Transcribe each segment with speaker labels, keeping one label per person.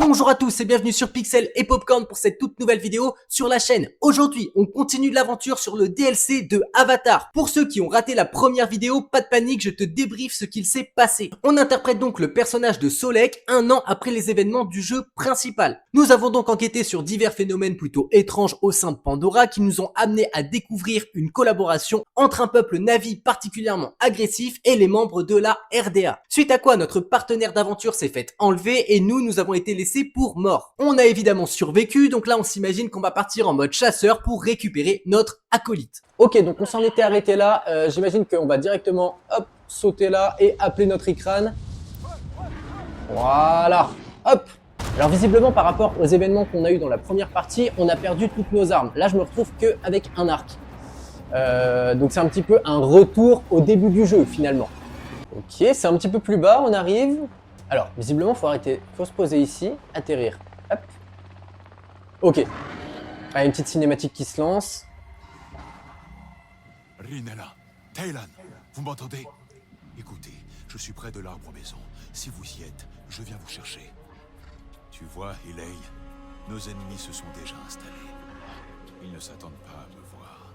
Speaker 1: Bonjour à tous et bienvenue sur Pixel et Popcorn pour cette toute nouvelle vidéo sur la chaîne. Aujourd'hui, on continue l'aventure sur le DLC de Avatar. Pour ceux qui ont raté la première vidéo, pas de panique, je te débriefe ce qu'il s'est passé. On interprète donc le personnage de Solek un an après les événements du jeu principal. Nous avons donc enquêté sur divers phénomènes plutôt étranges au sein de Pandora qui nous ont amené à découvrir une collaboration entre un peuple Na'vi particulièrement agressif et les membres de la RDA. Suite à quoi notre partenaire d'aventure s'est fait enlever et nous avons été laissés pour morts. On a évidemment survécu, donc là on s'imagine qu'on va partir en mode chasseur pour récupérer notre acolyte. Ok, donc on s'en était arrêté là, j'imagine qu'on va directement hop, sauter là et appeler notre Ikran. Voilà, hop. Alors visiblement par rapport aux événements qu'on a eu dans la première partie, on a perdu toutes nos armes. Là je me retrouve qu'avec un arc. Donc c'est un petit peu un retour au début du jeu finalement. Ok, c'est un petit peu plus bas, on arrive. Alors, visiblement, faut arrêter, faut se poser ici, atterrir. Hop. Ok. Ah, une petite cinématique qui se lance.
Speaker 2: Rinella, Thaylan, vous m'entendez? Écoutez, je suis près de l'arbre maison. Si vous y êtes, je viens vous chercher. Tu vois, Hilay, nos ennemis se sont déjà installés. Ils ne s'attendent pas à me voir.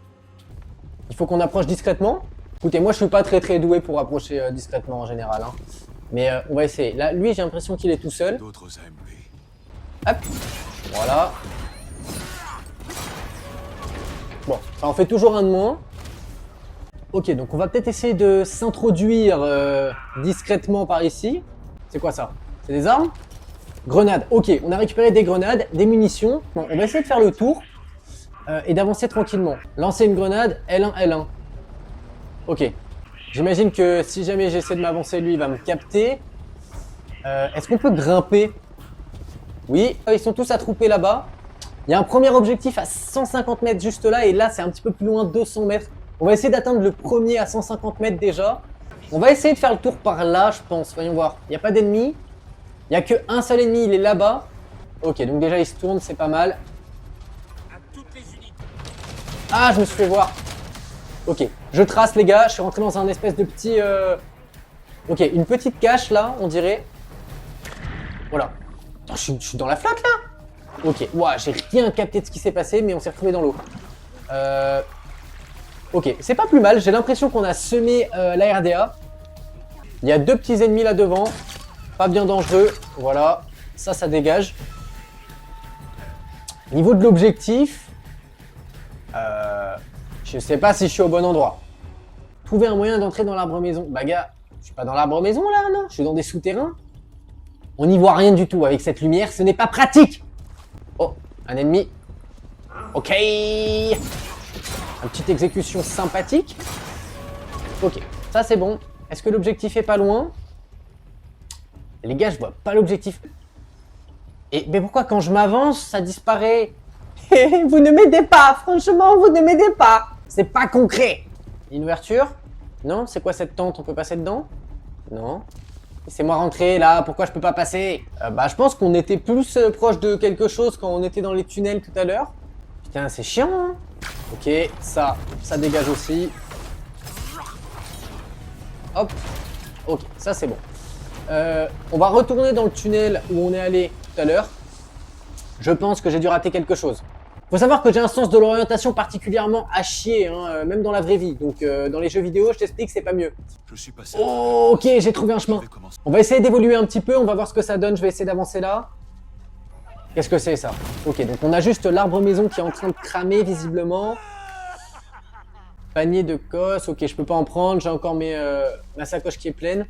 Speaker 1: Il faut qu'on approche discrètement. Écoutez, moi je suis pas très doué pour approcher discrètement en général. Hein. Mais on va essayer. Là, lui, j'ai l'impression qu'il est tout seul.
Speaker 2: D'autres AMP.
Speaker 1: Hop. Voilà. Bon, ça en fait toujours un de moins. Ok, donc on va peut-être essayer de s'introduire discrètement par ici. C'est quoi ça? C'est des armes? Grenades. Ok, on a récupéré des grenades, des munitions. Bon, on va essayer de faire le tour et d'avancer tranquillement. Lancer une grenade, L1, L1. Ok. J'imagine que si jamais j'essaie de m'avancer, lui, il va me capter. Est-ce qu'on peut grimper? Oui, ils sont tous attroupés là-bas. Il y a un premier objectif à 150 mètres juste là, et là, c'est un petit peu plus loin, 200 mètres. On va essayer d'atteindre le premier à 150 mètres déjà. On va essayer de faire le tour par là, je pense. Voyons voir. Il n'y a pas d'ennemi. Il n'y a qu'un seul ennemi, il est là-bas. Ok, donc déjà, il se tourne, c'est pas mal. Ah, je me suis fait voir. Ok, je trace les gars, je suis rentré dans un espèce de petit... Ok, une petite cache là, on dirait. Voilà. Attends, je suis dans la flotte là. Ok, ouah, j'ai rien capté de ce qui s'est passé, mais on s'est retrouvé dans l'eau. Ok, c'est pas plus mal, j'ai l'impression qu'on a semé la RDA. Il y a deux petits ennemis là devant, pas bien dangereux, voilà, ça dégage. Niveau de l'objectif... je sais pas si je suis au bon endroit. Trouver un moyen d'entrer dans l'arbre maison. Bah gars, je suis pas dans l'arbre maison là, non? Je suis dans des souterrains. On n'y voit rien du tout avec cette lumière, ce n'est pas pratique. Oh, un ennemi. Ok. Une petite exécution sympathique. Ok, ça c'est bon. Est-ce que l'objectif est pas loin? Les gars, je vois pas l'objectif. Mais pourquoi quand je m'avance, ça disparaît? Vous ne m'aidez pas, franchement, vous ne m'aidez pas. C'est pas concret. Une ouverture? Non, c'est quoi cette tente? On peut passer dedans? Non. Laissez-moi rentrer là, pourquoi je peux pas passer? Bah je pense qu'on était plus proche de quelque chose quand on était dans les tunnels tout à l'heure. Putain, c'est chiant hein. Ok, ça dégage aussi. Hop. Ok, ça c'est bon. On va retourner dans le tunnel où on est allé tout à l'heure. Je pense que j'ai dû rater quelque chose. Faut savoir que j'ai un sens de l'orientation particulièrement à chier, hein, même dans la vraie vie. Donc dans les jeux vidéo, je t'explique, c'est pas mieux.
Speaker 2: Je suis passé.
Speaker 1: Oh, ok, j'ai trouvé un chemin. On va essayer d'évoluer un petit peu, on va voir ce que ça donne. Je vais essayer d'avancer là. Qu'est-ce que c'est ça? Ok, donc on a juste l'arbre maison qui est en train de cramer visiblement. Panier de cosse, ok, je peux pas en prendre. J'ai encore ma sacoche qui est pleine.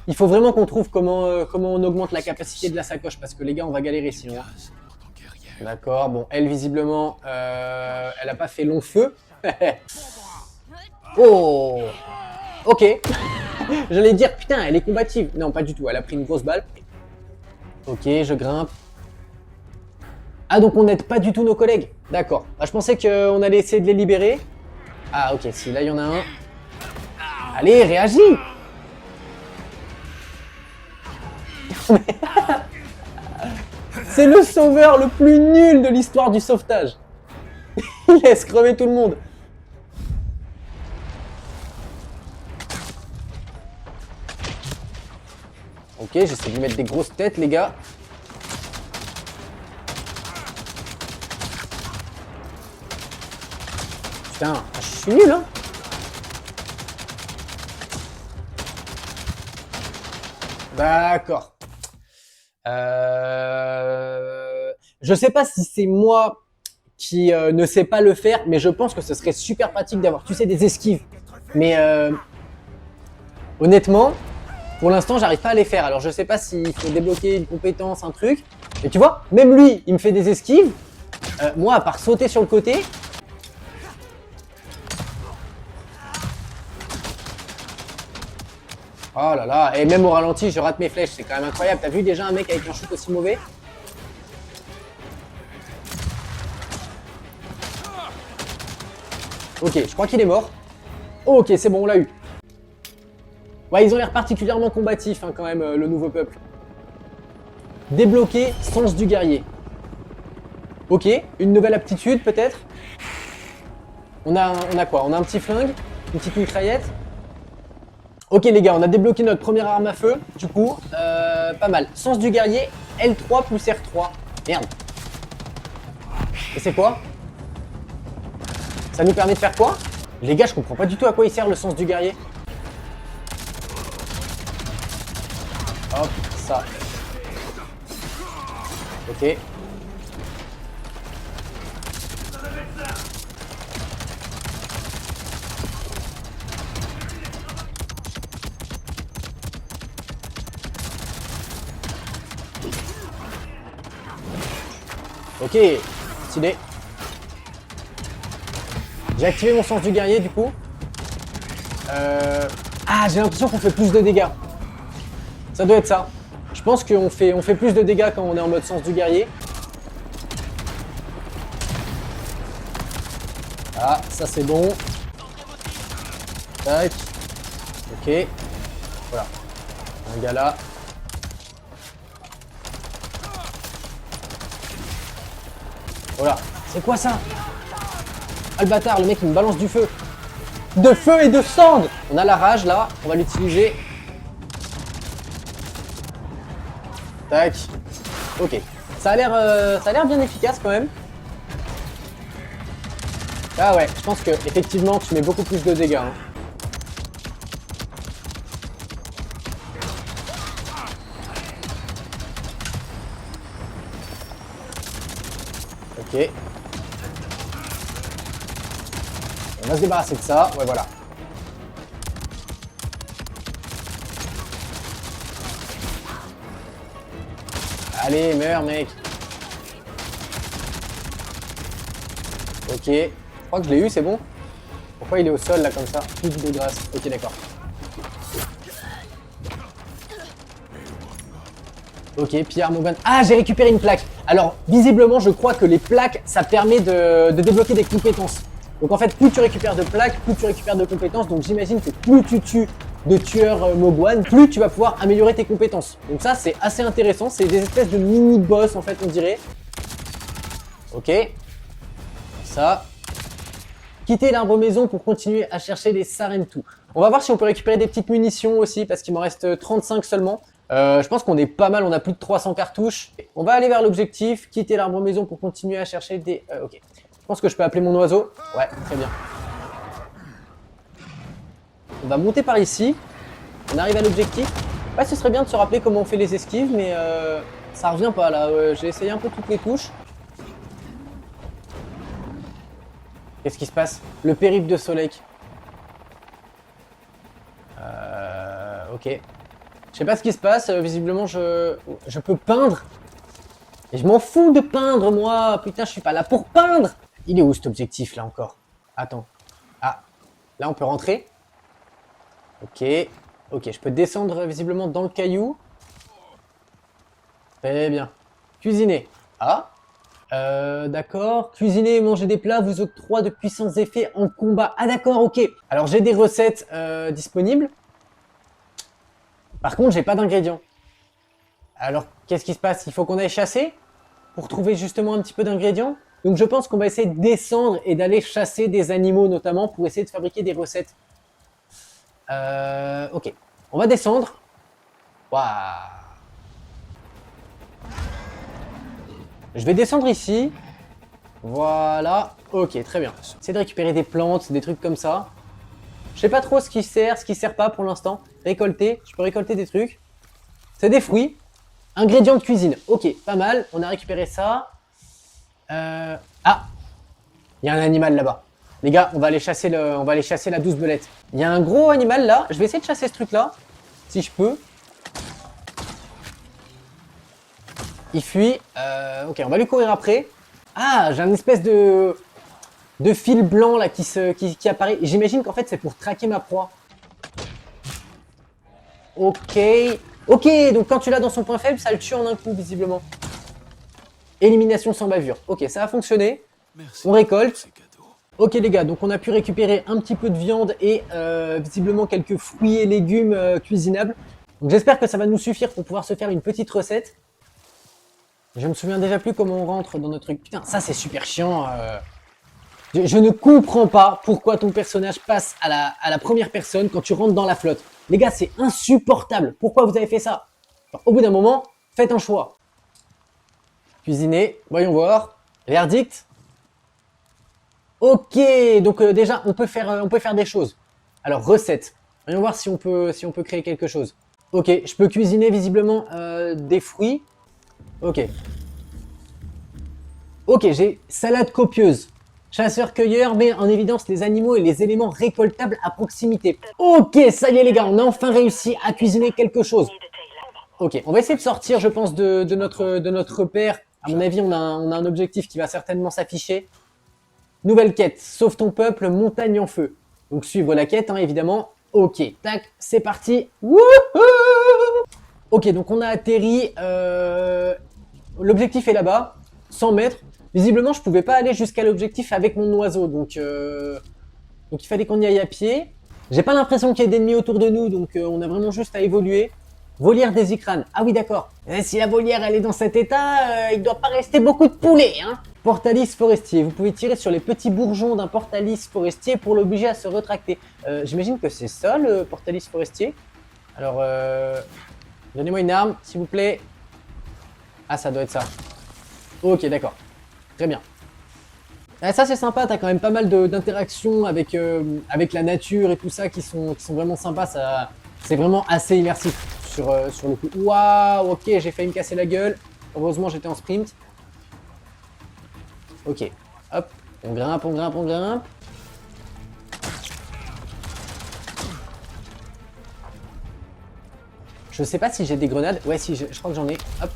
Speaker 1: Il faut vraiment qu'on trouve comment on augmente la capacité de la sacoche parce que les gars, on va galérer sinon. D'accord, bon, elle visiblement, elle a pas fait long feu. Oh, ok. J'allais dire, putain, elle est combative. Non, pas du tout, elle a pris une grosse balle. Ok, je grimpe. Ah, donc on n'aide pas du tout nos collègues. D'accord. Bah, je pensais qu'on allait essayer de les libérer. Ah, ok, si, là, il y en a un. Allez, réagis. C'est le sauveur le plus nul de l'histoire du sauvetage. Il laisse crever tout le monde. Ok, j'essaie de lui mettre des grosses têtes, les gars. Putain, je suis nul, hein. D'accord. Je sais pas si c'est moi qui ne sais pas le faire, mais je pense que ce serait super pratique d'avoir, tu sais, des esquives. Mais honnêtement, pour l'instant, j'arrive pas à les faire. Alors je sais pas s'il faut débloquer une compétence, un truc. Et tu vois, même lui, il me fait des esquives. Moi, à part sauter sur le côté... Oh là là, et même au ralenti, je rate mes flèches, c'est quand même incroyable. T'as vu déjà un mec avec un shoot aussi mauvais? Ok, je crois qu'il est mort. Ok, c'est bon, on l'a eu. Ouais, ils ont l'air particulièrement combatifs hein, quand même, le nouveau peuple. Débloquer sens du guerrier. Ok, une nouvelle aptitude peut-être. On a quoi? On a un petit flingue, une petite mitraillette. Ok les gars, on a débloqué notre première arme à feu, du coup, pas mal. Sens du guerrier, L3 plus R3. Merde. Et c'est quoi? Ça nous permet de faire quoi? Les gars, je comprends pas du tout à quoi il sert le sens du guerrier. Hop, ça. Ok. Ok, stylé. J'ai activé mon sens du guerrier du coup. Ah, j'ai l'impression qu'on fait plus de dégâts. Ça doit être ça. Je pense qu'on fait plus de dégâts quand on est en mode sens du guerrier. Ah, ça c'est bon. Tac. Ok. Voilà. Un gars là. Voilà. C'est quoi ça? Ah le bâtard, le mec il me balance du feu. De feu et de cendre. On a la rage là, on va l'utiliser. Tac. Ok. Ça a l'air bien efficace quand même. Ah ouais, je pense que effectivement tu mets beaucoup plus de dégâts. Hein. Ok. On va se débarrasser de ça. Ouais, voilà. Allez, meurs, mec. Ok. Je crois que je l'ai eu, c'est bon. Pourquoi il est au sol, là, comme ça? Plus de grâce. Ok, d'accord. Ok, Pierre Morgan. Ah, j'ai récupéré une plaque. Alors, visiblement, je crois que les plaques, ça permet de débloquer des compétences. Donc en fait, plus tu récupères de plaques, plus tu récupères de compétences. Donc j'imagine que plus tu tues de tueurs Mogwan, plus tu vas pouvoir améliorer tes compétences. Donc ça, c'est assez intéressant. C'est des espèces de mini-boss, en fait, on dirait. Ok. Ça. Quitter l'arbre maison pour continuer à chercher les Sarentu. On va voir si on peut récupérer des petites munitions aussi, parce qu'il m'en reste 35 seulement. Je pense qu'on est pas mal, on a plus de 300 cartouches. On va aller vers l'objectif, quitter l'arbre maison pour continuer à chercher des... ok. Je pense que je peux appeler mon oiseau. Ouais, très bien. On va monter par ici. On arrive à l'objectif. Ouais, ce serait bien de se rappeler comment on fait les esquives, mais ça revient pas là. J'ai essayé un peu toutes les touches. Qu'est-ce qui se passe? Le périple de Solek. Ok. Je sais pas ce qui se passe. Visiblement, je peux peindre. Et je m'en fous de peindre, moi. Putain, je suis pas là pour peindre. Il est où cet objectif là encore? Attends. Ah, là on peut rentrer. Ok. Ok, je peux descendre visiblement dans le caillou. Très bien. Cuisiner. Ah. D'accord. Cuisiner et manger des plats vous octroie de puissants effets en combat. Ah d'accord, ok. Alors j'ai des recettes disponibles. Par contre, j'ai pas d'ingrédients. Alors, qu'est-ce qui se passe? Il faut qu'on aille chasser pour trouver justement un petit peu d'ingrédients. Donc je pense qu'on va essayer de descendre et d'aller chasser des animaux notamment pour essayer de fabriquer des recettes. Ok. On va descendre. Waouh. Je vais descendre ici. Voilà. Ok, très bien. C'est de récupérer des plantes, des trucs comme ça. Je sais pas trop ce qui sert pas pour l'instant. Récolter, je peux récolter des trucs. C'est des fruits. Ingrédients de cuisine. Ok, pas mal. On a récupéré ça. Ah, il y a un animal là-bas. Les gars, on va aller chasser la douce belette. Il y a un gros animal là. Je vais essayer de chasser ce truc-là, si je peux. Il fuit. Ok, on va lui courir après. Ah, j'ai un espèce de fil blanc là qui apparaît. J'imagine qu'en fait c'est pour traquer ma proie. Ok. Ok, donc quand tu l'as dans son point faible, ça le tue en un coup visiblement. Élimination sans bavure. Ok, ça a fonctionné.
Speaker 2: Merci
Speaker 1: On récolte.
Speaker 2: pour ces cadeaux.
Speaker 1: Ok les gars, donc on a pu récupérer un petit peu de viande et visiblement quelques fruits et légumes cuisinables. Donc j'espère que ça va nous suffire pour pouvoir se faire une petite recette. Je me souviens déjà plus comment on rentre dans notre truc. Putain, ça c'est super chiant. Je ne comprends pas pourquoi ton personnage passe à la première personne quand tu rentres dans la flotte. Les gars, c'est insupportable. Pourquoi vous avez fait ça? Enfin, au bout d'un moment, faites un choix. Cuisiner, voyons voir. Verdict. Ok, donc déjà, on peut faire des choses. Alors, recette. Voyons voir si on peut créer quelque chose. Ok, je peux cuisiner visiblement des fruits. Ok. Ok, j'ai salade copieuse. Chasseur-cueilleur met en évidence les animaux et les éléments récoltables à proximité. Ok, ça y est les gars, on a enfin réussi à cuisiner quelque chose. Ok, on va essayer de sortir, je pense, de notre repère. À mon avis, on a un objectif qui va certainement s'afficher. Nouvelle quête, sauve ton peuple, montagne en feu. Donc suivre la quête, hein, évidemment. Ok, tac, c'est parti. Wouhou! Ok, donc on a atterri. L'objectif est là-bas, 100 mètres. Visiblement, je pouvais pas aller jusqu'à l'objectif avec mon oiseau, donc il fallait qu'on y aille à pied. J'ai pas l'impression qu'il y ait d'ennemis autour de nous, donc on a vraiment juste à évoluer. Volière des Icranes. Ah oui, d'accord. Si la volière elle est dans cet état, il doit pas rester beaucoup de poulets, hein. Portalis forestier. Vous pouvez tirer sur les petits bourgeons d'un portalis forestier pour l'obliger à se retracter. J'imagine que c'est ça le portalis forestier. Alors, donnez-moi une arme, s'il vous plaît. Ah, ça doit être ça. Ok, d'accord. Très bien. Ah, ça c'est sympa, t'as quand même pas mal d'interactions avec la nature et tout ça qui sont vraiment sympas. C'est vraiment assez immersif sur le coup. Waouh, ok, j'ai failli me casser la gueule. Heureusement j'étais en sprint. Ok, hop, on grimpe, on grimpe, on grimpe. Je sais pas si j'ai des grenades. Ouais, si, je crois que j'en ai. Hop.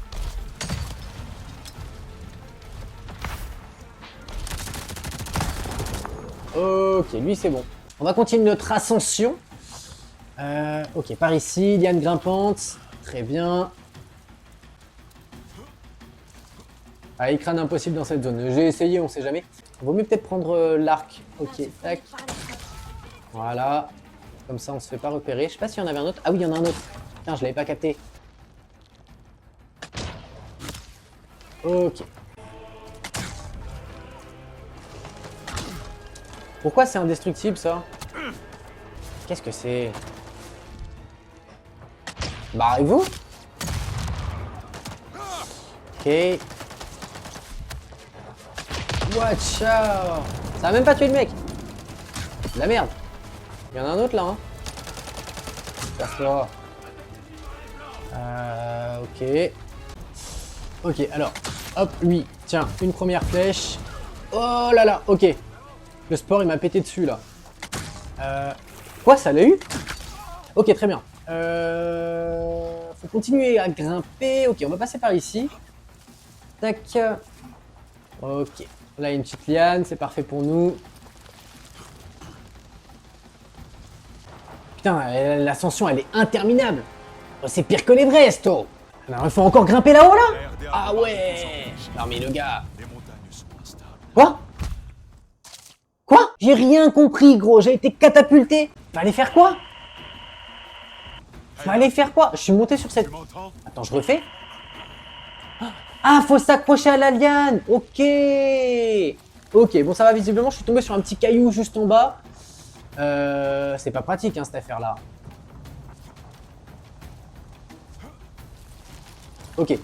Speaker 1: Ok, lui c'est bon. On va continuer notre ascension. Ok, par ici, liane grimpante. Très bien. Ah, il crâne impossible dans cette zone. J'ai essayé, on sait jamais. Vaut mieux peut-être prendre l'arc. Ok, tac. Voilà. Comme ça, on se fait pas repérer. Je sais pas s'il y en avait un autre. Ah oui, il y en a un autre. Putain, je l'avais pas capté. Ok. Pourquoi c'est indestructible ça? Qu'est-ce que c'est? Barrez-vous. Ok. Watch out. Ça a même pas tué le mec. De la merde. Il y en a un autre là, hein. Casse-toi. Ok. Ok, alors. Hop, lui. Tiens, une première flèche. Oh là là, ok. Le sport, il m'a pété dessus, là. Quoi, ça l'a eu? Ok, très bien. Faut continuer à grimper. Ok, on va passer par ici. Tac. Ok. Là, il y a une petite liane, c'est parfait pour nous. Putain, l'ascension, elle est interminable. Oh, c'est pire que l'Everest, oh. Alors, il faut encore grimper là-haut, là? Ah ouais. Non, mais le gars...
Speaker 2: Les montagnes sont instables.
Speaker 1: Quoi? Quoi? J'ai rien compris, gros. J'ai été catapulté. Fallait faire quoi? Fallait faire quoi? Je suis monté sur cette...
Speaker 2: Tu m'entends?
Speaker 1: Attends, je refais. Ah, faut s'accrocher à la liane. Ok. Ok, bon, ça va visiblement. Je suis tombé sur un petit caillou juste en bas. C'est pas pratique, hein, cette affaire-là. Ok.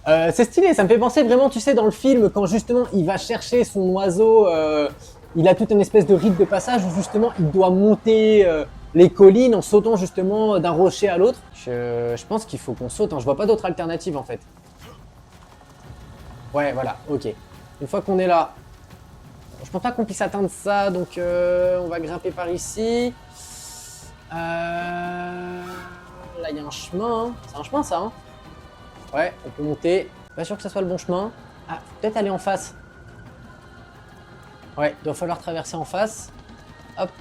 Speaker 1: C'est stylé, ça me fait penser vraiment, tu sais, dans le film, quand justement il va chercher son oiseau, il a toute une espèce de rite de passage où justement il doit monter les collines en sautant justement d'un rocher à l'autre. Je pense qu'il faut qu'on saute, hein. Je vois pas d'autre alternative en fait. Ouais, voilà, ok. Une fois qu'on est là, je pense pas qu'on puisse atteindre ça, donc on va grimper par ici. Là, il y a un chemin, hein. C'est un chemin ça, hein. Ouais, on peut monter. Pas sûr que ça soit le bon chemin. Ah, faut peut-être aller en face. Ouais, il doit falloir traverser en face. Hop,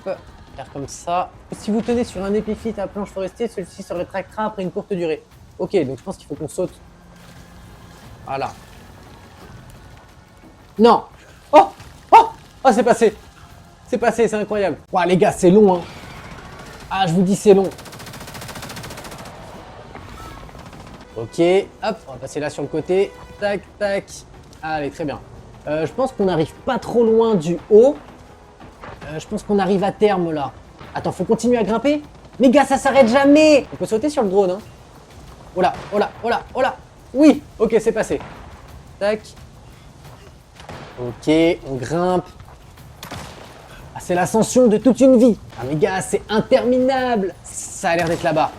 Speaker 1: faire comme ça. Si vous tenez sur un épiphyte à planche forestier, celui-ci se rétractera après une courte durée. Ok, donc je pense qu'il faut qu'on saute. Voilà. Non. Oh. Oh. Oh, c'est passé. C'est passé, c'est incroyable. Ouah, les gars, c'est long, hein. Ah, je vous dis, c'est long. Ok, hop, on va passer là sur le côté. Tac, tac. Allez, très bien. Je pense qu'on n'arrive pas trop loin du haut. Je pense qu'on arrive à terme là. Attends, faut continuer à grimper. Les gars, ça s'arrête jamais. On peut sauter sur le drone, hein. Oh là, oh là, oh là, oh là. Oui, ok, c'est passé. Tac. Ok, on grimpe. Ah, c'est l'ascension de toute une vie. Ah, les gars, c'est interminable. Ça a l'air d'être là-bas.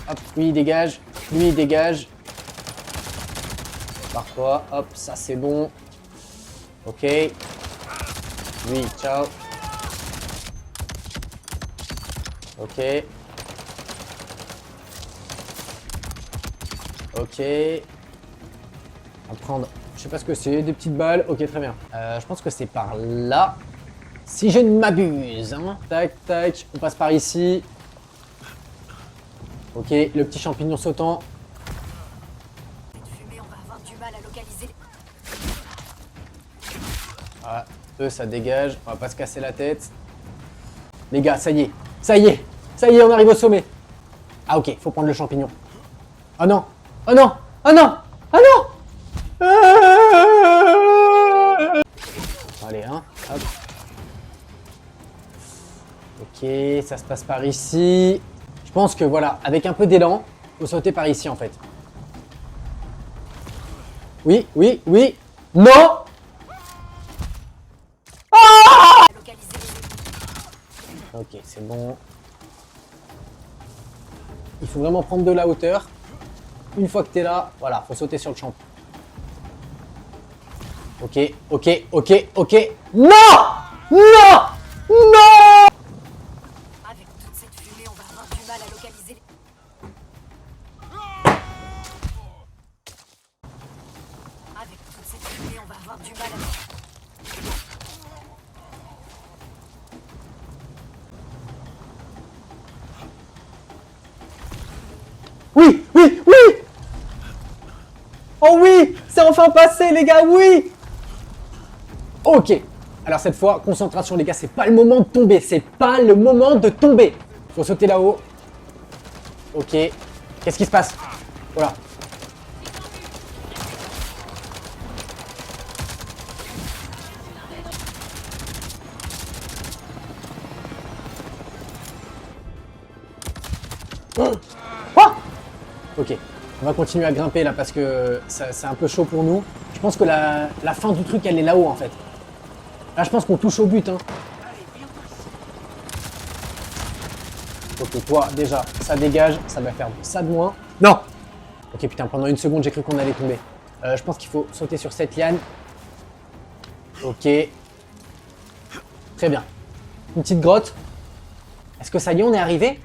Speaker 1: Hop, lui il dégage, lui il dégage. Parfois, hop, ça c'est bon. Ok. Lui, ciao. Ok. Ok. On va prendre, je sais pas ce que c'est, des petites balles. Ok, très bien. Je pense que c'est par là. Si je ne m'abuse, hein. Tac, tac, on passe par ici. Ok, le petit champignon sautant.
Speaker 3: Cette fumée, on va avoir du mal à localiser.
Speaker 1: Voilà, eux ça dégage, on va pas se casser la tête. Les gars, ça y est, ça y est, ça y est, on arrive au sommet. Ah ok, faut prendre le champignon. Oh non, oh non, oh non, oh non. Allez, hein, hop. Ok, ça se passe par ici. Je pense que voilà, avec un peu d'élan, faut sauter par ici en fait. Oui, oui, oui. Non.
Speaker 3: Localiser les
Speaker 1: Ok, c'est bon. Il faut vraiment prendre de la hauteur. Une fois que t'es là, voilà, faut sauter sur le champ. Ok, ok, ok, ok. Non. Non. Non.
Speaker 3: Avec toute cette fumée, on va avoir du mal à localiser les... Avec toute cette fumée, on va avoir du mal à...
Speaker 1: Oui, oui, oui. Oh oui, c'est enfin passé les gars, oui. Ok. Alors cette fois, concentration les gars, c'est pas le moment de tomber, c'est pas le moment de tomber. Faut sauter là-haut. Ok. Qu'est-ce qui se passe? Voilà. Oh. Ok. On va continuer à grimper là parce que c'est un peu chaud pour nous. Je pense que la fin du truc, elle est là-haut en fait. Là, je pense qu'on touche au but, hein. Ok, toi, déjà, ça dégage. Ça va faire ça de moins. Non. Ok, putain, pendant une seconde, j'ai cru qu'on allait tomber. Je pense qu'il faut sauter sur cette liane. Ok. Très bien. Une petite grotte. Est-ce que ça y est, on est arrivé?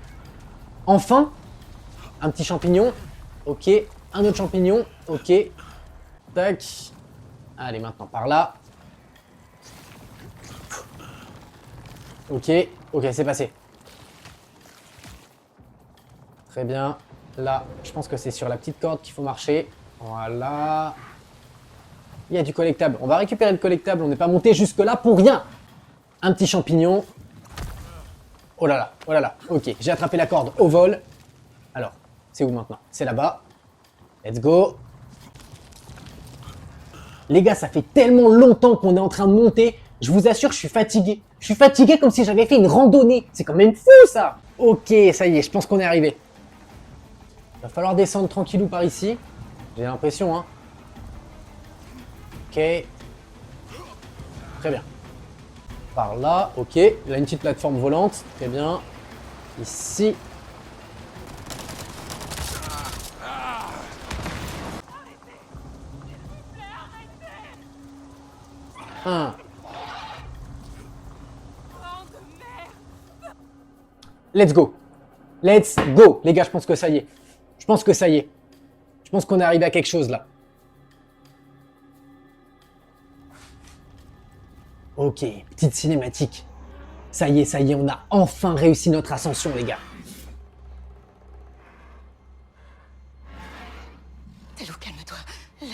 Speaker 1: Enfin. Un petit champignon. Ok. Un autre champignon. Ok. Tac. Allez, maintenant par là. Ok, ok, c'est passé. Très bien. Là, je pense que c'est sur la petite corde qu'il faut marcher. Voilà. Il y a du collectable. On va récupérer le collectable. On n'est pas monté jusque-là pour rien. Un petit champignon. Oh là là, oh là là. Ok, j'ai attrapé la corde au vol. Alors, c'est où maintenant? C'est là-bas. Let's go. Les gars, ça fait tellement longtemps qu'on est en train de monter. Je vous assure, je suis fatigué. Je suis fatigué comme si j'avais fait une randonnée. C'est quand même fou, ça. Ok, ça y est, je pense qu'on est arrivé. Va falloir descendre tranquillou par ici. J'ai l'impression, hein. Ok. Très bien. Par là, ok. Là, une petite plateforme volante. Très bien. Ici. Un. Let's go. Let's go. Les gars, je pense que ça y est. Je pense que ça y est. Je pense qu'on est arrivé à quelque chose là. Ok, petite cinématique. Ça y est, on a enfin réussi notre ascension, les gars.
Speaker 3: Talou, calme-toi. Là.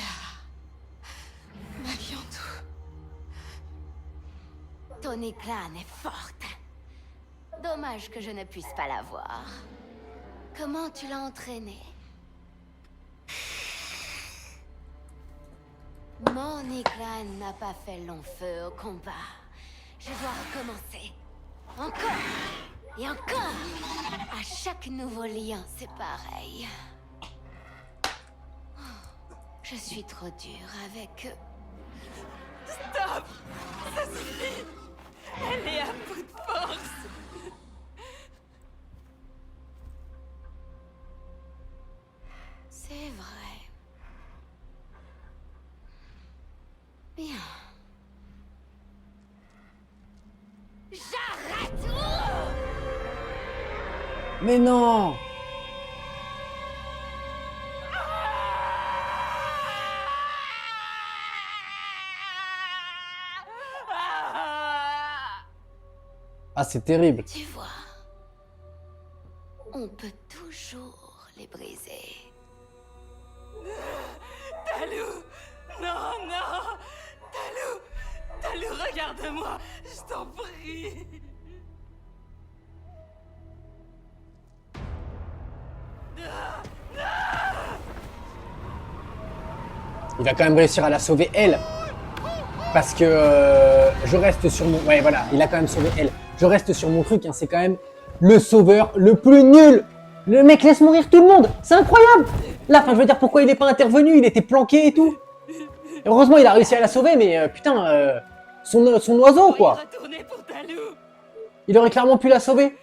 Speaker 3: Mavions-nous. Ton éclat est forte. Dommage que je ne puisse pas la voir. Comment tu l'as entraîné? Mon éclat n'a pas fait long feu au combat. Je dois recommencer. Encore et encore. À chaque nouveau lien, c'est pareil. Oh, je suis trop dure avec eux.
Speaker 4: Stop! Ça suffit! Elle est à bout de force!
Speaker 3: C'est vrai. Bien. J'arrête tout!
Speaker 1: Mais non! Ah, c'est terrible.
Speaker 3: Tu vois, on peut toujours les briser.
Speaker 4: Talou! Non, non! Talou! Talou, regarde-moi! Je t'en prie!
Speaker 1: Il va quand même réussir à la sauver, elle. Parce que je reste sur mon... Ouais, voilà, il a quand même sauvé elle. Je reste sur mon truc, hein, c'est quand même le sauveur le plus nul. Le mec laisse mourir tout le monde. C'est incroyable. Là, enfin, je veux dire, pourquoi il n'est pas intervenu? Il était planqué et tout. Et heureusement, il a réussi à la sauver, mais putain, son oiseau, quoi.
Speaker 4: Retourner pour Talou!
Speaker 1: Il aurait clairement pu la sauver.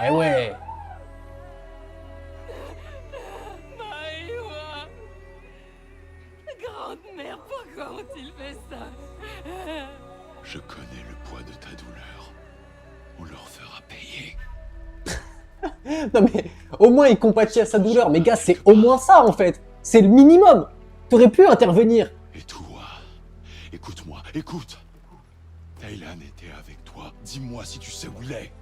Speaker 1: Eh ouais.
Speaker 4: Maïwa! Grande-mère, pourquoi ont-ils fait ça?
Speaker 2: Je connais le poids de ta douleur. On leur fera payer.
Speaker 1: Non mais, au moins il compatit à sa douleur. Mais gars, c'est au moins ça, en fait. C'est le minimum. T'aurais pu intervenir.
Speaker 2: Et toi, écoute-moi, écoute. Taylan était avec toi. Dis-moi si tu sais où il est.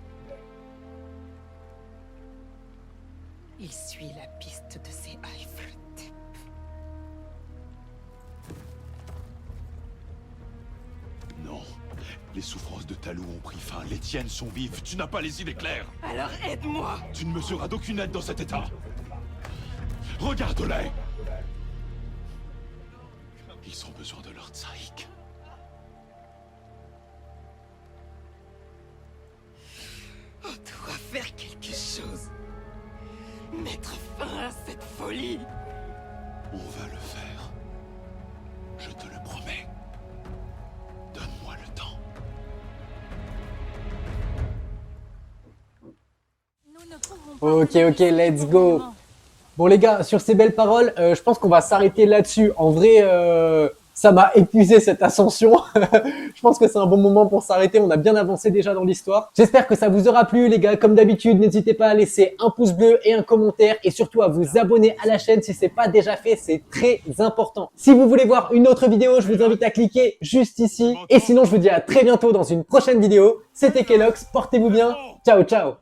Speaker 4: Il suit la piste de ces Highflute.
Speaker 2: Non. Les souffrances de Talou ont pris fin. Les tiennes sont vives. Tu n'as pas les idées claires.
Speaker 4: Alors aide-moi!
Speaker 2: Tu ne me seras d'aucune aide dans cet état. Regarde-les. Ils ont besoin de leur tsaïk.
Speaker 4: On doit faire quelque chose. Mettre fin à cette folie.
Speaker 2: On va le faire. Je te le promets. Donne-moi le temps.
Speaker 1: Ok, let's go. Bon les gars, sur ces belles paroles, je pense qu'on va s'arrêter là-dessus. En vrai, ça m'a épuisé cette ascension. Je pense que c'est un bon moment pour s'arrêter. On a bien avancé déjà dans l'histoire. J'espère que ça vous aura plu les gars. Comme d'habitude, n'hésitez pas à laisser un pouce bleu et un commentaire. Et surtout à vous abonner à la chaîne si c'est pas déjà fait. C'est très important. Si vous voulez voir une autre vidéo, je vous invite à cliquer juste ici. Et sinon, je vous dis à très bientôt dans une prochaine vidéo. C'était Kelox. Portez-vous bien. Ciao, ciao.